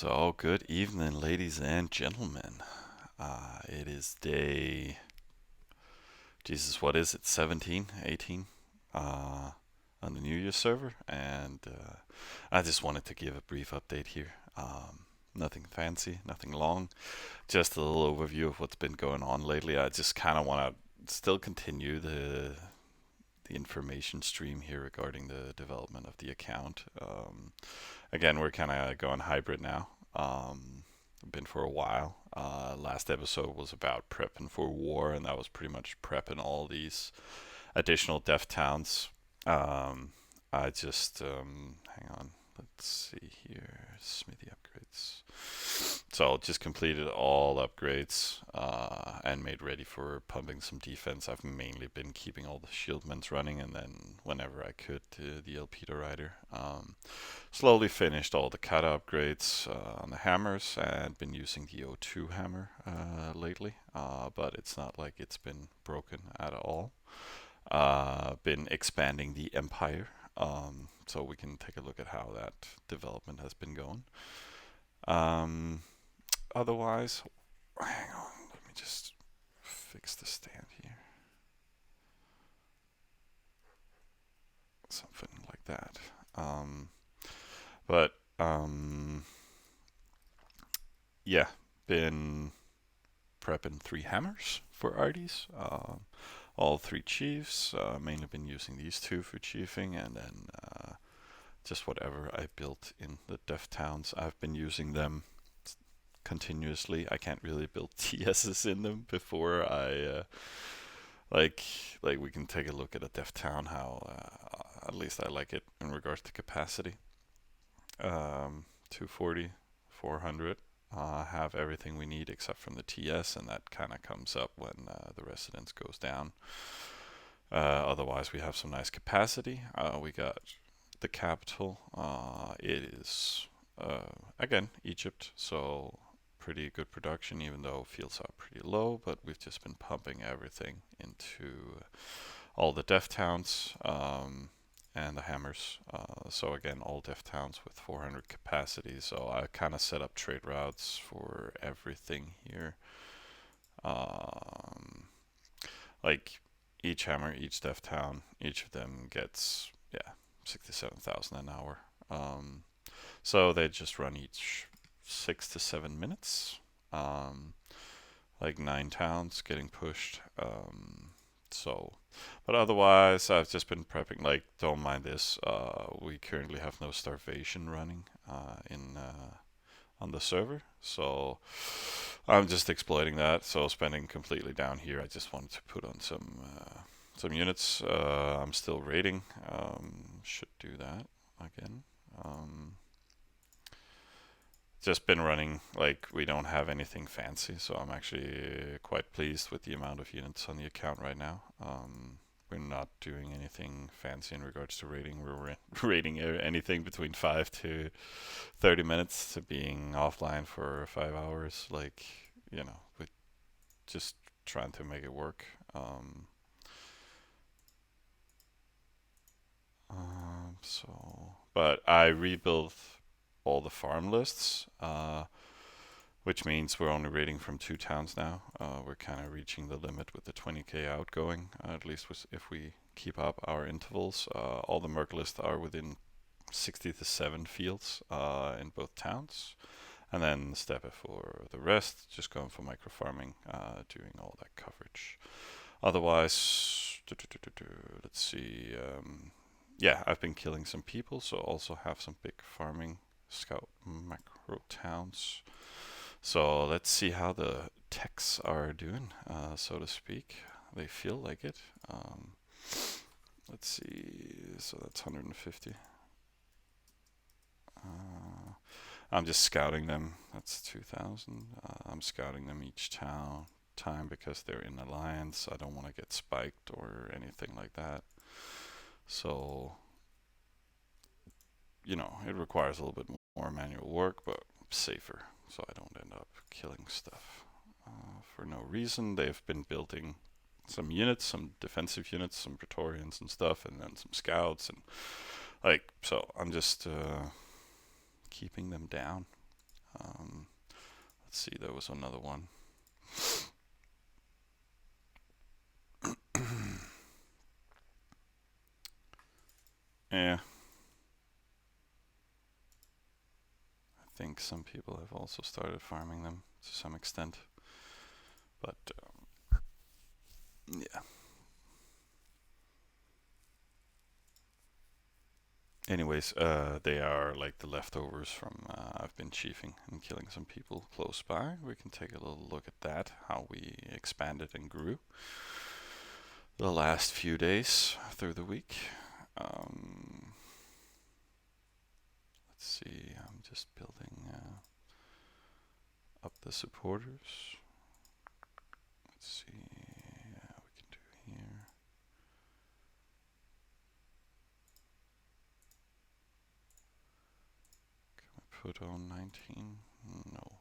So, good evening, ladies and gentlemen. It is day, Jesus, what is it, 17, 18, on the New Year's server, and I just wanted to give a brief update here. Nothing fancy, nothing long, just a little overview of what's been going on lately. I just kind of want to still continue the information stream here regarding the development of the account. Again, we're kind of going hybrid now. Been for a while. Last episode was about prepping for war, and that was pretty much prepping all these additional dev towns. I just hang on. Let's see here. Smithy upgrades. So just completed all upgrades and made ready for pumping some defense. I've mainly been keeping all the shieldments running, and then whenever I could, the Elpida rider. Slowly finished all the kata upgrades on the hammers and been using the O2 hammer lately, but it's not like it's been broken at all. Been expanding the empire, so we can take a look at how that development has been going. Um, Otherwise, hang on, let me just fix the stand here. Something like that. But yeah, been prepping 3 hammers for arties. All 3 chiefs. Mainly been using these 2 for chiefing, and then just whatever I built in the dev towns. I've been using them continuously. I can't really build TSs in them before I like we can take a look at a dev town how at least I like it in regards to capacity. 240, 400. Have everything we need except from the TS, and that kind of comes up when the residence goes down. Otherwise, we have some nice capacity. We got the capital. It is again Egypt, so pretty good production, even though fields are pretty low. But we've just been pumping everything into all the dev towns. And the hammers. So again, all dev towns with 400 capacity. So I kind of set up trade routes for everything here. Um, like each hammer, each dev town, each of them gets 67,000 an hour. So they just run each 6 to 7 minutes. Um, like 9 towns getting pushed. So, but otherwise, I've just been prepping. Like, don't mind this. We currently have no starvation running in on the server, so I'm just exploiting that. So, spending completely down here. I just wanted to put on some units. I'm still raiding. Should do that again. Just been running like we don't have anything fancy, so I'm actually quite pleased with the amount of units on the account right now. We're not doing anything fancy in regards to rating. We're rating anything between 5 to 30 minutes to being offline for 5 hours. Like, we're just trying to make it work. But I rebuilt all the farm lists, which means we're only rating from 2 towns now. We're kind of reaching the limit with the 20k outgoing, at least if we keep up our intervals. All the merc lists are within 60 to 7 fields in both towns. And then step for the rest, just going for micro farming, doing all that coverage. Otherwise, let's see. I've been killing some people, so also have some big farming scout macro towns. So let's see how the techs are doing, so to speak. They feel like it. Let's see. So that's 150. I'm just scouting them. That's 2,000. I'm scouting them each time because they're in alliance. I don't want to get spiked or anything like that. So, it requires a little bit more manual work, but safer, so I don't end up killing stuff for no reason. They've been building some units, some defensive units, some Praetorians and stuff, and then some scouts, and so I'm just keeping them down. Let's see, there was another one. Yeah. I think some people have also started farming them to some extent. But yeah. Anyways, they are like the leftovers from I've been chiefing and killing some people close by. We can take a little look at that, how we expanded and grew the last few days through the week. Let's see, I'm just building up the supporters. Let's see, yeah, we can do here. Can we put on 19? No.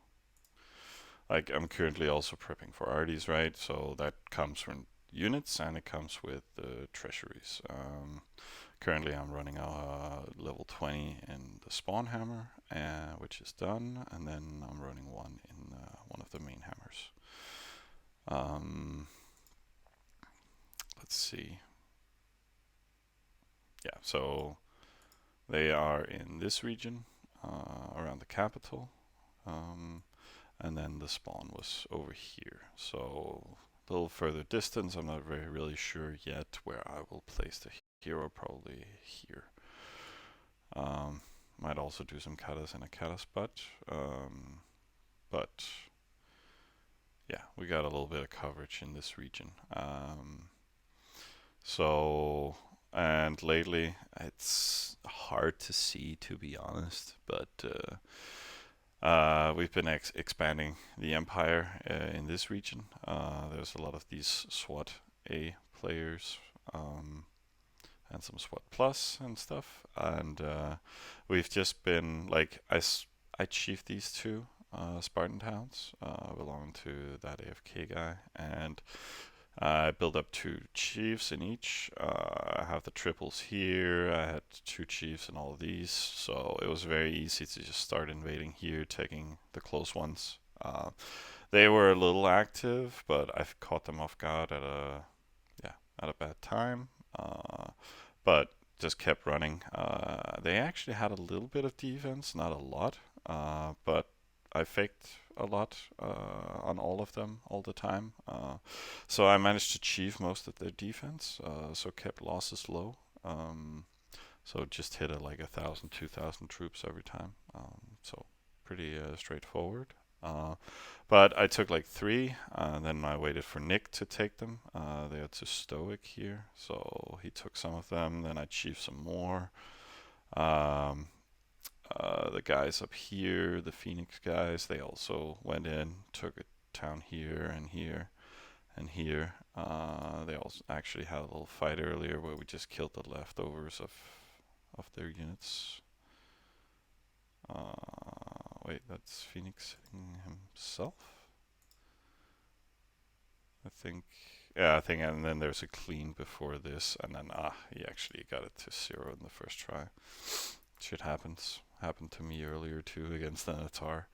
Like, I'm currently also prepping for arties, right? So that comes from units and it comes with treasuries. Currently I'm running a level 20 in the spawn hammer, which is done, and then I'm running one in one of the main hammers. Let's see. Yeah, so they are in this region around the capital, and then the spawn was over here. So a little further distance. I'm not really sure yet where I will place the hero. Probably here. Might also do some katas in a kata spot. But yeah, we got a little bit of coverage in this region. So, and lately it's hard to see, to be honest, but we've been expanding the empire in this region. There's a lot of these SWAT A players, and some SWAT Plus and stuff, and we've just been like, I chiefed these two Spartan towns belonging to that AFK guy, and I built up two chiefs in each. I have the triples here. I had two chiefs in all of these, so it was very easy to just start invading here, taking the close ones. They were a little active, but I've caught them off guard at a bad time. But just kept running. They actually had a little bit of defense, not a lot, but I faked a lot on all of them all the time. So I managed to achieve most of their defense, so kept losses low. So just hit like 1,000, 2,000 troops every time. So pretty straightforward. But I took like three, and then I waited for Nick to take them. They are too stoic here, so he took some of them. Then I chiefed some more. The guys up here, the Phoenix guys, they also went in, took a town here and here and here. They also actually had a little fight earlier where we just killed the leftovers of their units. Wait, that's Phoenix hitting himself? I think, yeah, I think, and then there's a clean before this, and then, he actually got it to 0 in the first try. Shit happens. Happened to me earlier too against the Natar.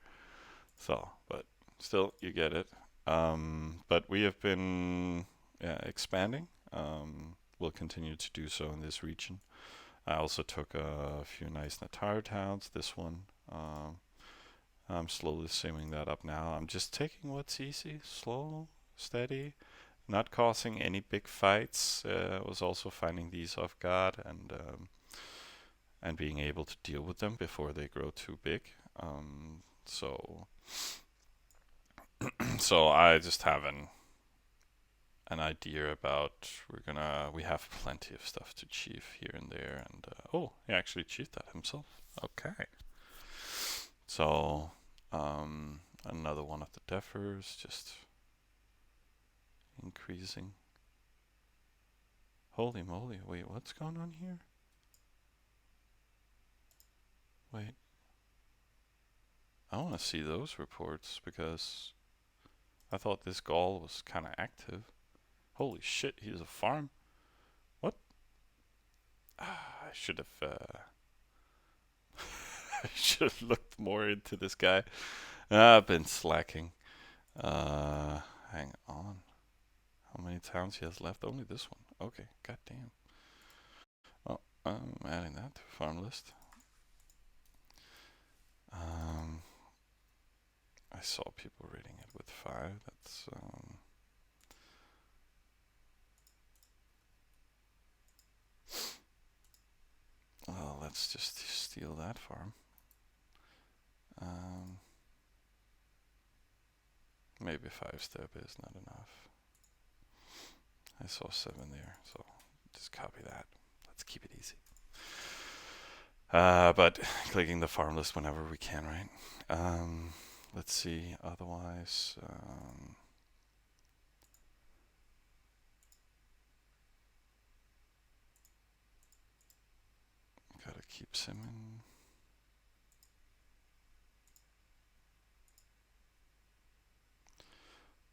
So, but still, you get it. But we have been expanding. We'll continue to do so in this region. I also took a few nice Natar towns. This one, I'm slowly simming that up now. I'm just taking what's easy, slow, steady, not causing any big fights. Was also finding these off guard and being able to deal with them before they grow too big. So so I just have an idea about we have plenty of stuff to chief here and there, and oh, he actually chiefed that himself. Okay. So another one of the defers just increasing. Holy moly, wait, what's going on here? Wait. I want to see those reports because I thought this Gaul was kind of active. Holy shit, he's a farm. What? I should have I should have looked more into this guy. I've been slacking. Hang on. How many towns he has left? Only this one. Okay, goddamn. Oh, I'm adding that to farm list. Um, I saw people rating it with 5. That's well, let's just steal that farm. Um, maybe 5 step is not enough. I saw 7 there, so just copy that. Let's keep it easy. But clicking the farm list whenever we can, right? Let's see. Otherwise, gotta keep simming.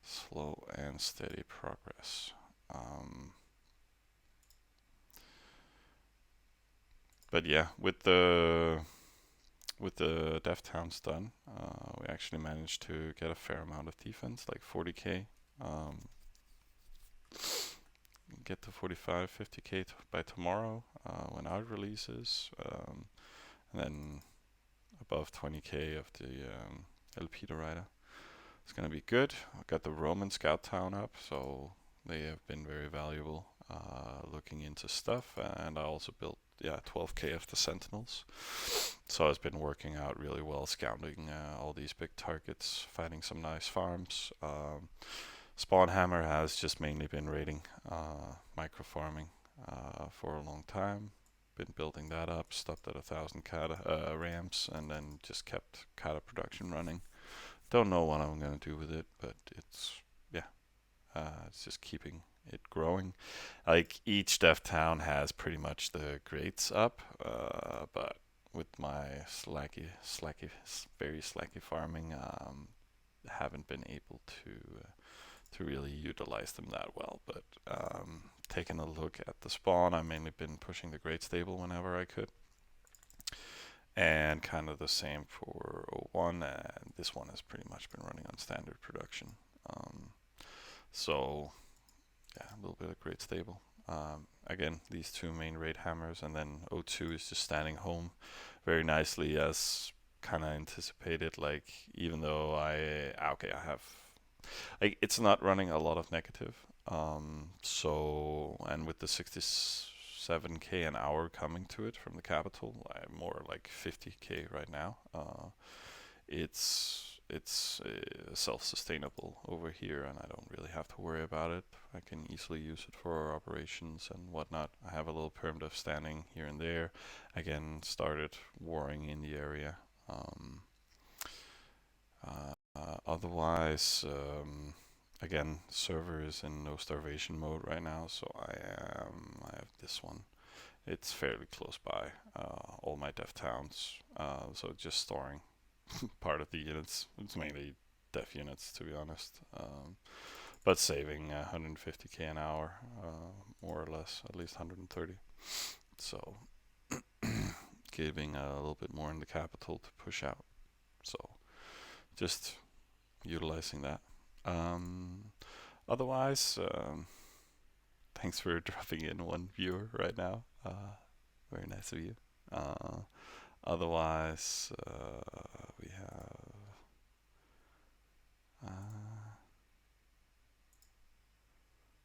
Slow and steady progress. But yeah, with the dev towns done, we actually managed to get a fair amount of defense, like 40k. Get to 45, 50k by tomorrow when our releases, and then above 20k of the Elpida rider. It's gonna be good. I got the Roman Scout Town up, so they have been very valuable looking into stuff. And I also built 12k of the Sentinels. So it's been working out really well, scouting all these big targets, finding some nice farms. Spawnhammer has just mainly been raiding micro farming for a long time. Been building that up, stopped at 1,000 rams, and then just kept kata production running. Don't know what I'm gonna do with it, but it's it's just keeping it growing. Like each dev town has pretty much the grades up, but with my very slacky farming, haven't been able to really utilize them that well. But taking a look at the spawn, I've mainly been pushing the grade stable whenever I could. And kind of the same for 01, and this one has pretty much been running on standard production. So yeah, a little bit of grade stable. Again, these 2 main raid hammers, and then 02 is just standing home very nicely as kind of anticipated. Like even though I have like it's not running a lot of negative. So and with the 67k an hour coming to it from the capital, I'm more like 50k right now. It's self-sustainable over here, and I don't really have to worry about it. I can easily use it for operations and whatnot. I have a little permanent standing here and there. Again, started warring in the area. Otherwise, again, server is in no starvation mode right now, so I have this one. It's fairly close by all my dev towns, so just storing part of the units. It's mainly dev units, to be honest, but saving 150k an hour, more or less, at least 130. So giving a little bit more in the capital to push out. So just utilizing that. Otherwise, thanks for dropping in 1 viewer right now. Very nice of you. Otherwise, we have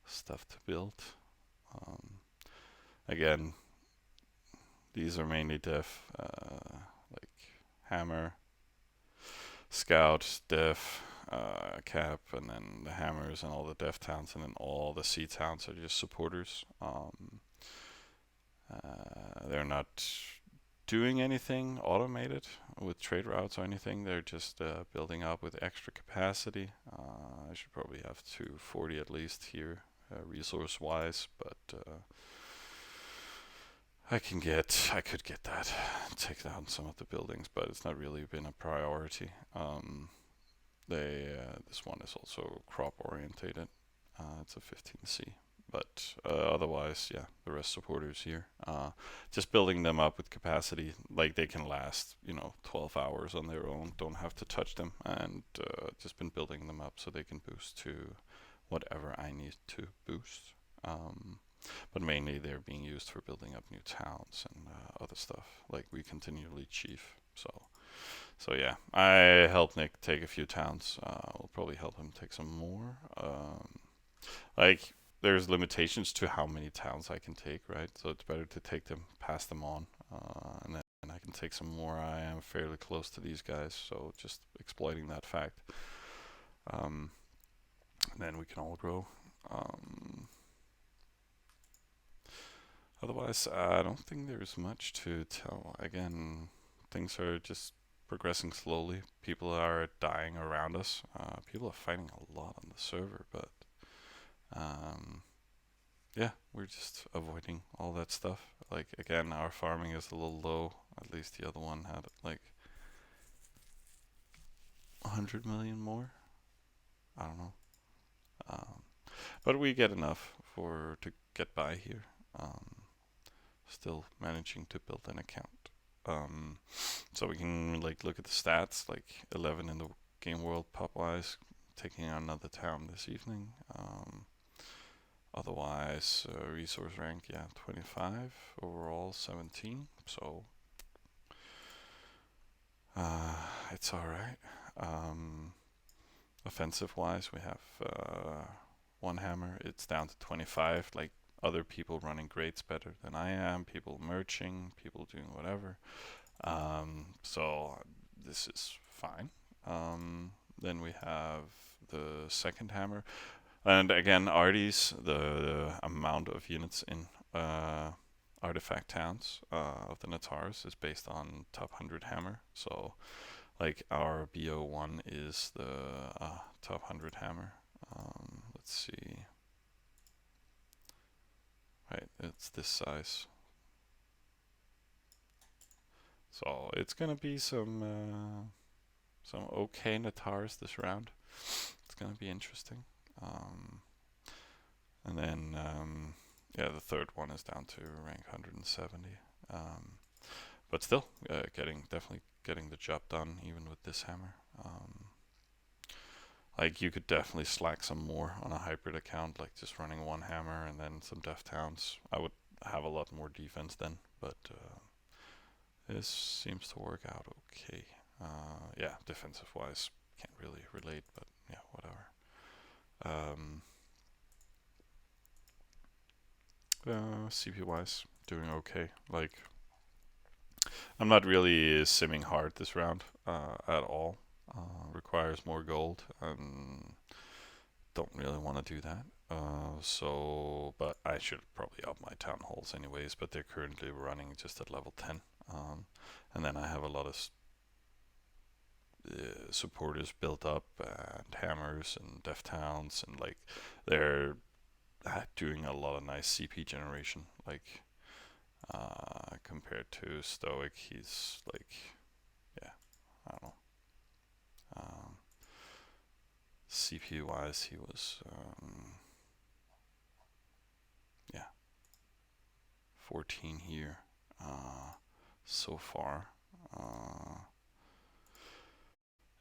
stuff to build. Again, these are mainly dev, like hammer, scout, dev, cap, and then the hammers and all the dev towns, and then all the C towns are just supporters. They're not doing anything automated with trade routes or anything. They're just building up with extra capacity. I should probably have 240 at least here, resource wise, but I could get that, take down some of the buildings, but it's not really been a priority. This one is also crop orientated. It's a 15C, But otherwise, yeah, the rest supporters here. Just building them up with capacity, like they can last, 12 hours on their own. Don't have to touch them, and just been building them up so they can boost to whatever I need to boost. Um, but mainly they're being used for building up new towns and other stuff, like we continually chief. So yeah, I helped Nick take a few towns. We'll probably help him take some more. Like there's limitations to how many towns I can take, right? So it's better to take them, pass them on, and then I can take some more. I am fairly close to these guys, so just exploiting that fact. Um, and then we can all grow. Um, Otherwise, I don't think there's much to tell. Again, things are just progressing slowly. People are dying around us. People are fighting a lot on the server, but um, yeah, we're just avoiding all that stuff. Like again, our farming is a little low. At least the other one had like 100 million more. I don't know, um, but we get enough for to get by here. Um, Still managing to build an account. So we can like look at the stats, like 11 in the game world pop-wise, taking on another town this evening. Otherwise, resource rank, yeah, 25, overall 17. So it's all right. Offensive-wise, we have one hammer. It's down to 25. Like other people running grades better than I am. People merching, people doing whatever. So this is fine. Then we have the second hammer, and again, arties. The amount of units in artifact towns of the Natars is based on top 100 hammer. So like our BO1 is the top 100 hammer. Let's see. Right, it's this size. So it's gonna be some okay Natars this round. It's gonna be interesting. Um, and then yeah, the third one is down to rank 170. But still, definitely getting the job done even with this hammer. Like you could definitely slack some more on a hybrid account, like just running one hammer and then some def towns. I would have a lot more defense then, but this seems to work out okay. Yeah, defensive wise, can't really relate, but yeah, whatever. CP wise, doing okay. Like, I'm not really simming hard this round at all. Requires more gold, and don't really want to do that. But I should probably up my town halls anyways. But they're currently running just at level 10, and then I have a lot of supporters built up and hammers and def towns, and like they're doing a lot of nice CP generation. Like compared to Stoic, he's like, yeah, I don't know. CPU wise, he was, yeah, 14 here so far.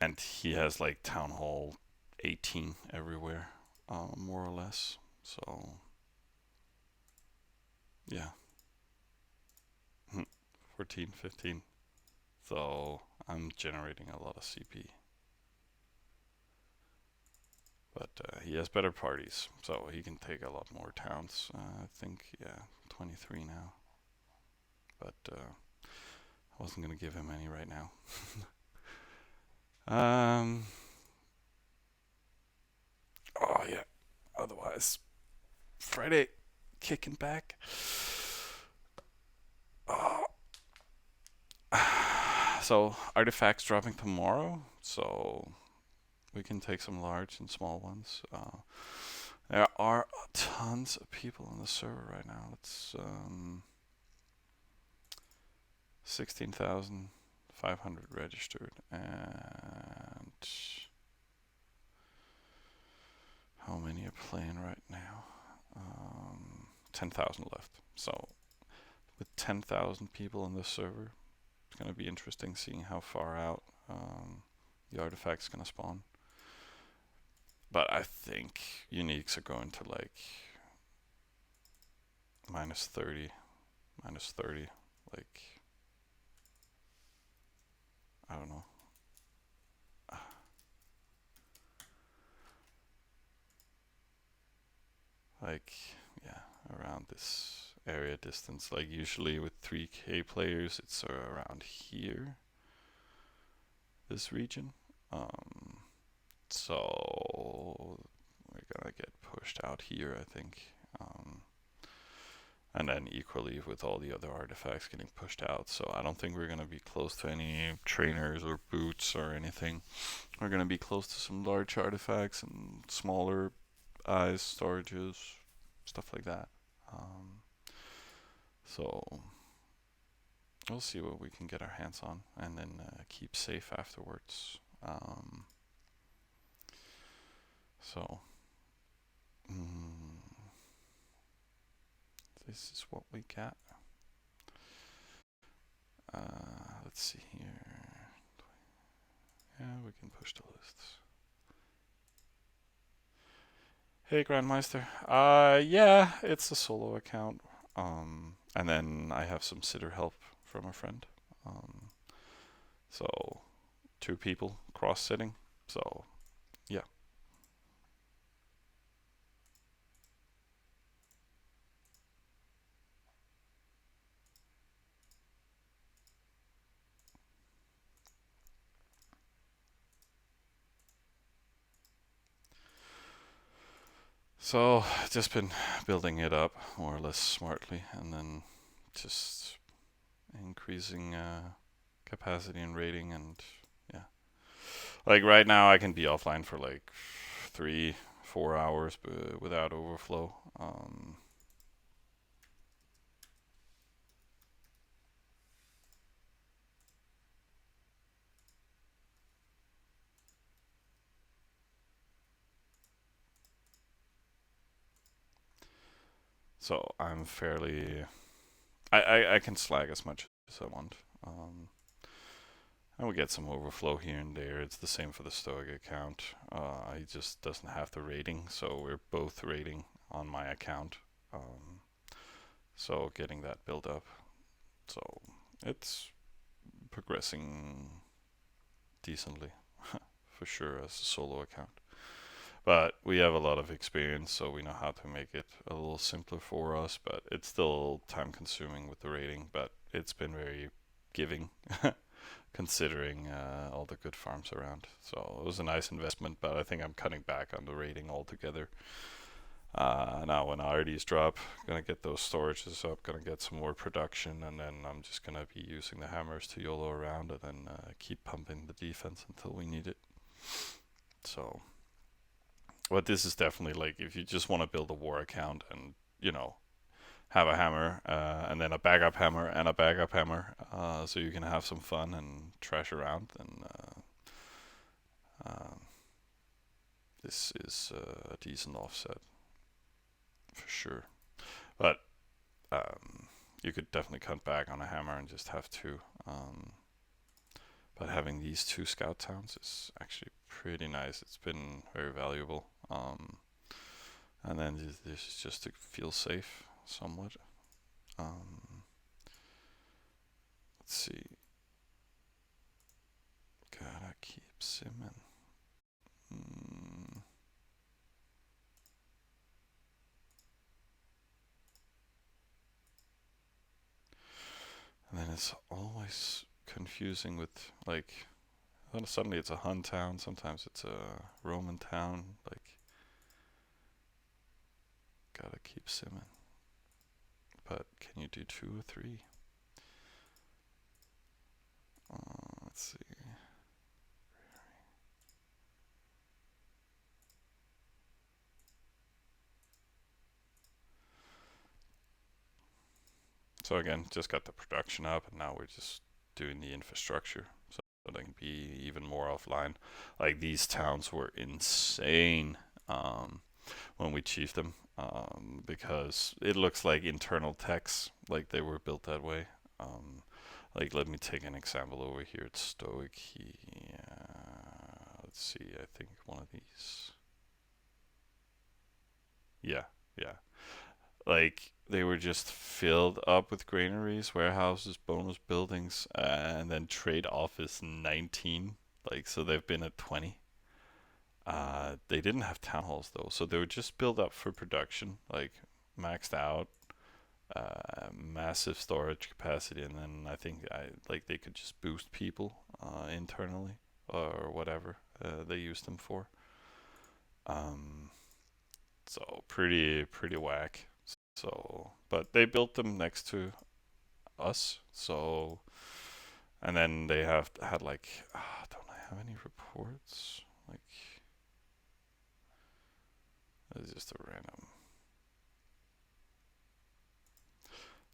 And he has like Town Hall 18 everywhere, more or less. So, yeah, 14, 15. So I'm generating a lot of CP. But he has better parties, so he can take a lot more towns. I think, yeah, 23 now. But I wasn't going to give him any right now. Oh, yeah. Otherwise, Friday, kicking back. Oh. So, artifacts dropping tomorrow, so we can take some large and small ones. There are tons of people on the server right now. It's 16,500 registered, and how many are playing right now? 10,000 left. So with 10,000 people in this server, it's going to be interesting seeing how far out the artifact's going to spawn. But I think uniques are going to like minus 30, like, I don't know. Like, yeah, around this area distance. Like usually with 3K players, it's around here, this region. So we're gonna get pushed out here, I think. And then equally with all the other artifacts getting pushed out. So I don't think we're gonna be close to any trainers or boots or anything. We're gonna be close to some large artifacts and smaller eyes, storages, stuff like that. So we'll see what we can get our hands on, and then keep safe afterwards. So this is what we got. Let's see here. Yeah, we can push the lists. Hey, Grandmeister. Yeah, it's a solo account. And then I have some sitter help from a friend. So 2 people cross-sitting. So yeah. So just been building it up more or less smartly, and then just increasing capacity and rating, and yeah. Like right now, I can be offline for like 3-4 hours without overflow. So I'm fairly. I can slag as much as I want. And we get some overflow here and there. It's the same for the Stoic account. He just doesn't have the rating, so we're both rating on my account. So getting that built up. So it's progressing decently for sure as a solo account. But we have a lot of experience, so we know how to make it a little simpler for us. But it's still time consuming with the rating, but it's been very giving considering all the good farms around. So it was a nice investment, but I think I'm cutting back on the rating altogether. Now when RDs drop, gonna get those storages up, gonna get some more production, and then I'm just gonna be using the hammers to YOLO around and then keep pumping the defense until we need it. So, but this is definitely like if you just want to build a war account and have a hammer and then a backup hammer and a backup hammer, so you can have some fun and trash around, then this is a decent offset for sure. But you could definitely cut back on a hammer and just have 2. But having these 2 scout towns is actually pretty nice. It's been very valuable. And then this is just to feel safe somewhat. Let's see. Gotta keep simming. And then it's always confusing with like, then suddenly it's a Hun town, sometimes it's a Roman town. Like, gotta keep simming. But can you do 2 or 3? Let's see. So again, just got the production up, and now we're just doing the infrastructure so they can be even more offline. Like these towns were insane. when we chief them, because it looks like internal techs, like they were built that way. Um, like, let me take an example over here. It's Stoic. Let's see. I think one of these. Yeah, yeah. Like they were just filled up with granaries, warehouses, bonus buildings, and then trade office 19. Like, so they've been at 20. They didn't have town halls though, so they were just built up for production, like maxed out, massive storage capacity, and then I think like they could just boost people internally or whatever they used them for. Um, so pretty whack. So, but they built them next to us. So, and then they have had like, don't I have any reports? Like, it's just a random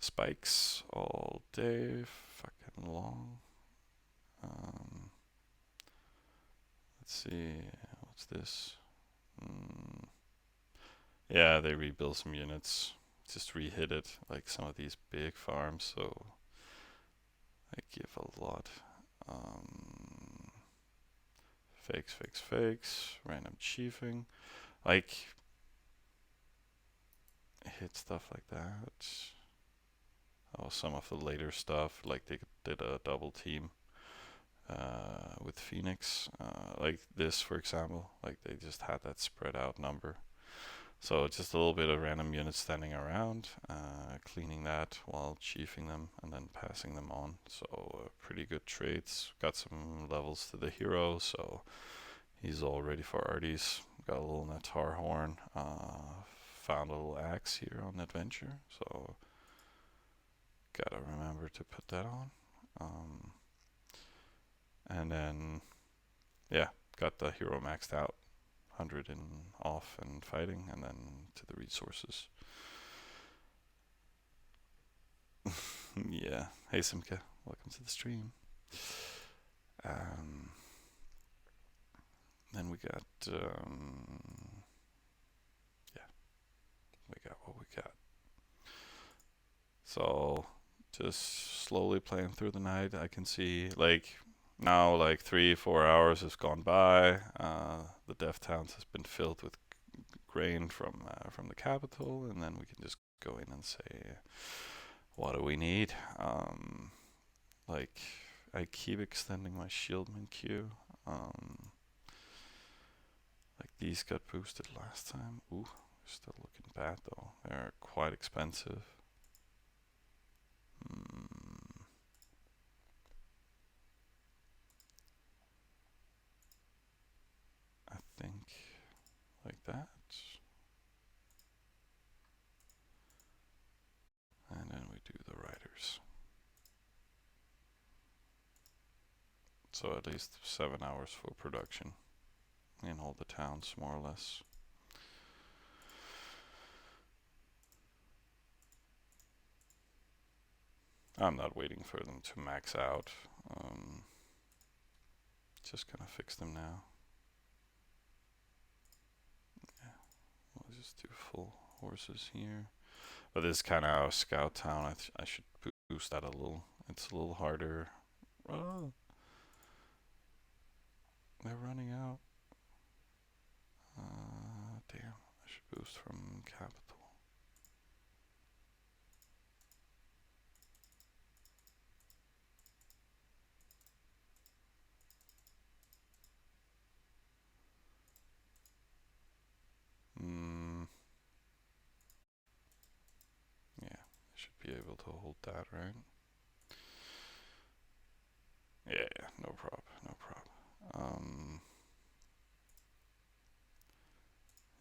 spikes all day, fucking long. Um, let's see, what's this? Mm, yeah, they rebuilt some units, just rehit it like some of these big farms. So I give a lot. Um, fakes, random chiefing. Like, hit stuff like that. Oh, some of the later stuff, like they did a double team with Phoenix. Like this, for example, like they just had that spread out number. So just a little bit of random units standing around, cleaning that while chiefing them and then passing them on. So pretty good trades. Got some levels to the hero, so he's all ready for arties. Got a little Natar horn. Found a little axe here on adventure, so gotta remember to put that on. And then, yeah, got the hero maxed out, 100 in off and fighting, and then to the resources. Yeah, hey Simka, welcome to the stream. Um, then we got, yeah, we got what we got. So just slowly playing through the night. I can see like now like 3-4 hours has gone by. The dev towns has been filled with grain from the capital, and then we can just go in and say, what do we need? Like I keep extending my shieldman queue. Like these got boosted last time. Ooh, they're still looking bad though. They're quite expensive. Hmm. I think like that. And then we do the riders. So at least 7 hours for production in all the towns, more or less. I'm not waiting for them to max out. Just gonna fix them now. Yeah, we'll just do full horses here. But this is kind of our scout town. I should boost that a little. It's a little harder. Oh, they're running out. Damn, I should boost from capital. Mm, yeah, I should be able to hold that, right? Yeah, yeah, no prob, no prob.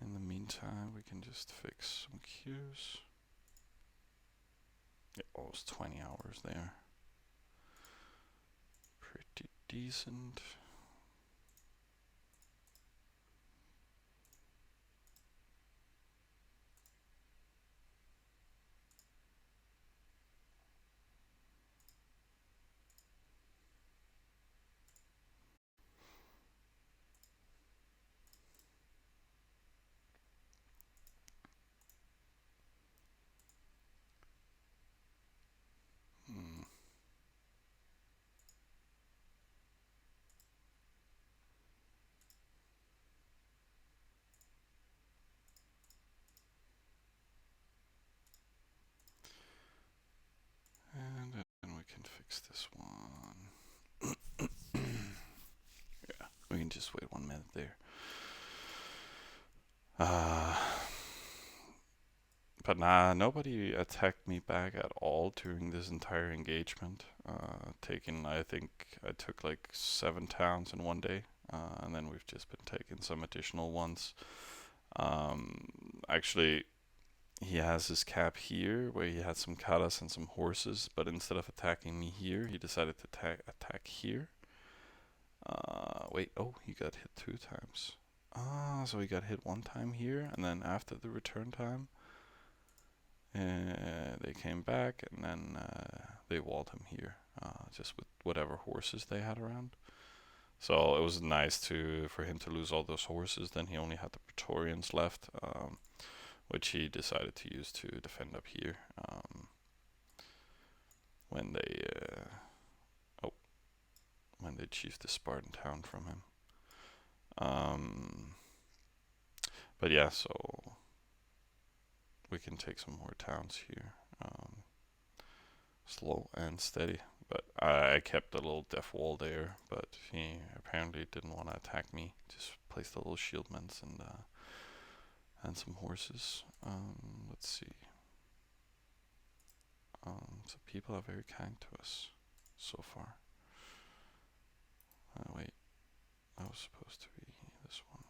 In the meantime, we can just fix some queues. Yeah, almost 20 hours there. Pretty decent. fix this one. Yeah, we can just wait 1 minute there. But nah, nobody attacked me back at all during this entire engagement. I think I took like 7 towns in 1 day, and then we've just been taking some additional ones. Actually, he has his cap here where he had some katas and some horses, but instead of attacking me here, he decided to attack here. Wait, oh, he got hit 2 times. So he got hit 1 time here, and then after the return time, they came back, and then they walled him here, just with whatever horses they had around. So it was nice for him to lose all those horses. Then he only had the Praetorians left, which he decided to use to defend up here when they when they chiefed the Spartan town from him. But yeah, so we can take some more towns here, slow and steady. But I kept a little death wall there, but he apparently didn't want to attack me. Just placed a little shieldments and some horses. Let's see. So people are very kind to us so far. Wait, that was supposed to be this one.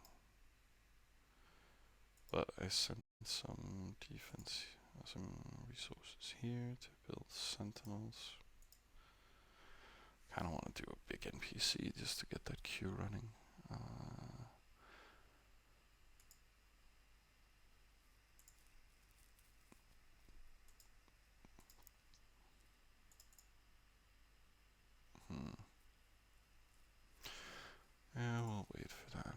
But I sent some defense, some resources here to build sentinels. Kind of want to do a big NPC just to get that queue running. Yeah, we'll wait for that.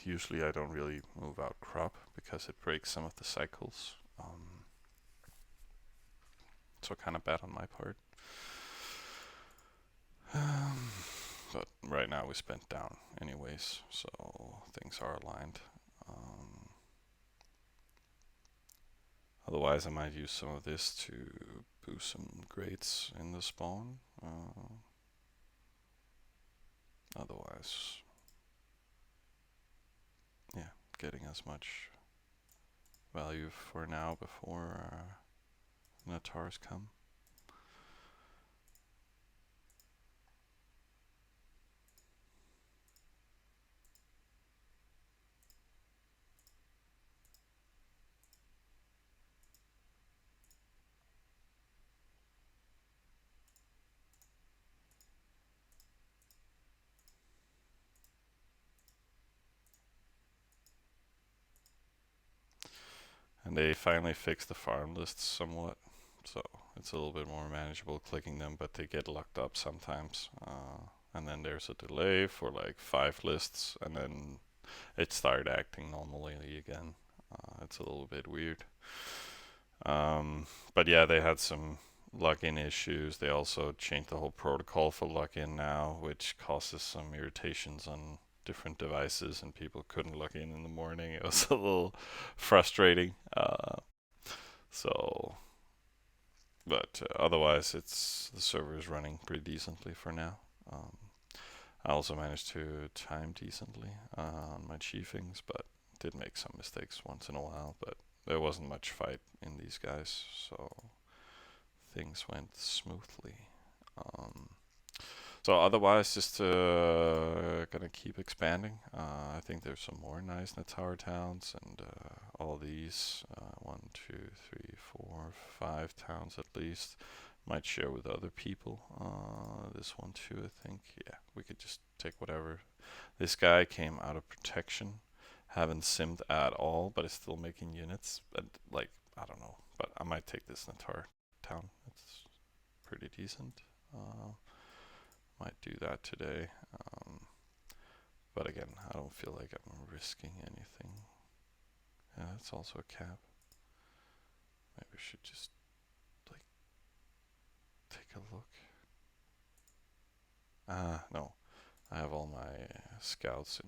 Usually I don't really move out crop because it breaks some of the cycles. So kind of bad on my part. But right now we spent down anyways, so things are aligned. Otherwise I might use some of this to boost some grades in the spawn. Otherwise, yeah, getting as much value for now before Natars come. And they finally fixed the farm lists somewhat, so it's a little bit more manageable clicking them, but they get locked up sometimes. And then there's a delay for like 5 lists, and then it started acting normally again. It's a little bit weird. But yeah, they had some login issues. They also changed the whole protocol for login now, which causes some irritations on different devices, and people couldn't log in the morning. It was a little frustrating. But otherwise, the server is running pretty decently for now. I also managed to time decently on my chiefings, but did make some mistakes once in a while. But there wasn't much fight in these guys, so things went smoothly. So otherwise, just gonna keep expanding. I think there's some more nice Tower towns, and all these 1, 2, 3, 4, 5 towns at least. Might share with other people. This one too, I think. Yeah, we could just take whatever. This guy came out of protection, haven't simmed at all, but is still making units. But like, I don't know. But I might take this Natar town. It's pretty decent. Might do that today. But again, I don't feel like I'm risking anything. Yeah, that's also a cap. Maybe we should just like take a look. No, I have all my scouts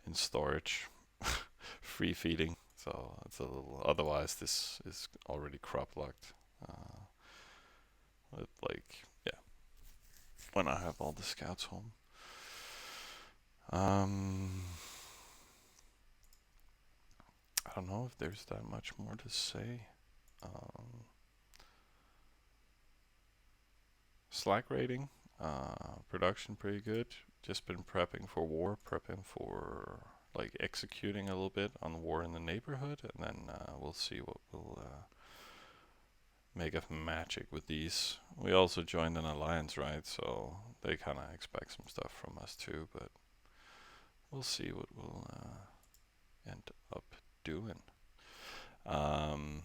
in storage, free feeding. So it's a little. Otherwise, this is already crop locked. With like, yeah, when I have all the scouts home. Um, I don't know if there's that much more to say. Um, Slack rating, production pretty good. Just been prepping for war, prepping for like executing a little bit on the war in the neighborhood, and then we'll see what will make of magic with these. We also joined an alliance, right? So they kind of expect some stuff from us too, but we'll see what we'll end up doing. Um,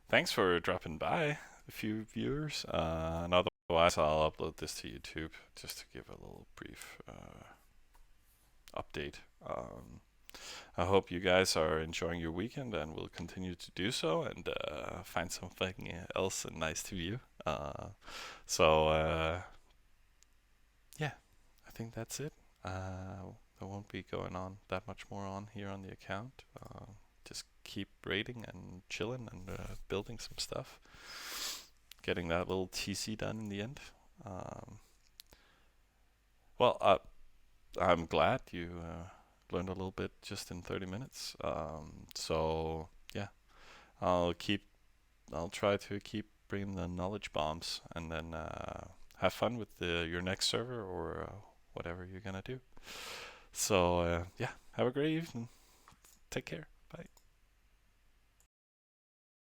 Thanks for dropping by, a few viewers. And otherwise, I'll upload this to YouTube just to give a little brief update. I hope you guys are enjoying your weekend and will continue to do so and find something else nice to view. So, yeah, I think that's it. There won't be going on that much more on here on the account. Just keep raiding and chilling and building some stuff. Getting that little TC done in the end. Um, well, I'm glad you learned a little bit just in 30 minutes. So yeah, I'll keep. I'll try to keep bringing the knowledge bombs, and then have fun with your next server or whatever you're gonna do. So yeah, have a great evening. Take care.